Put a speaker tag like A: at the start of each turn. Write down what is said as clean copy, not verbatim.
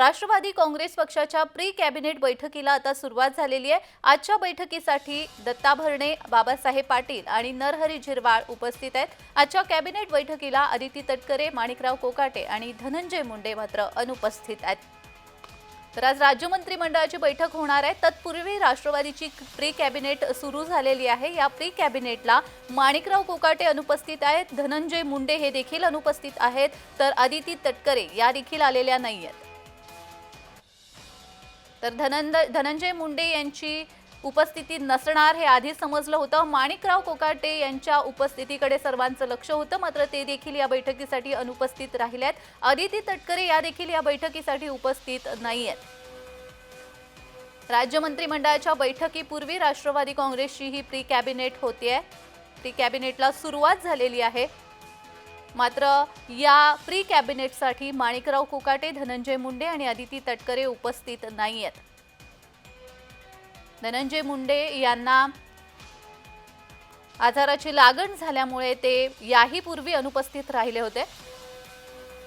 A: राष्ट्रवादी काँग्रेस पक्षाच्या pre cabinet बैठकीला आता सुरुवात झालेली आहे। आजच्या बैठकीसाठी दत्ता भरणे, बाबासाहेब पाटील आणि नरहरी झिरवाळ उपस्थित आहेत। आजच्या कॅबिनेट बैठकीला अदिती तटकरे, माणिकराव कोकाटे आणि धनंजय मुंडे मात्र अनुपस्थित आहेत। तर आज राज्य मंत्रिमंडळाची बैठक होणार आहे। तत्पूर्वी राष्ट्रवादीची प्री कॅबिनेट सुरू झालेली आहे। या प्री कॅबिनेटला माणिकराव कोकाटे अनुपस्थित आहेत, धनंजय मुंडे हे देखील अनुपस्थित आहेत, तर अदिती तटकरे या देखील आलेल्या नाहीयेत। तर धनंजय मुंडे यांची उपस्थिती नसणार हे आधी समजलं होतं। माणिकराव कोकाटे यांच्या उपस्थितीकडे सर्वांचं लक्ष होतं, मात्र ते देखील या बैठकीसाठी अनुपस्थित राहिलेत। अदिती तटकरे या देखील या बैठकीसाठी उपस्थित नाहीयेत। राज्य मंत्रिमंडळाच्या बैठकीपूर्वी राष्ट्रवादी काँग्रेसची ही प्री कॅबिनेट होतीये। प्री कॅबिनेटला सुरुवात झालेली आहे, मात्र या प्री कॅबिनेटसाठी माणिकराव कोकाटे, धनंजय मुंडे आणि अदिती तटकरे उपस्थित नाहीयेत। धनंजय मुंडे यांना आजाराची लागण झाल्यामुळे ते याही पूर्वी अनुपस्थित राहिले होते।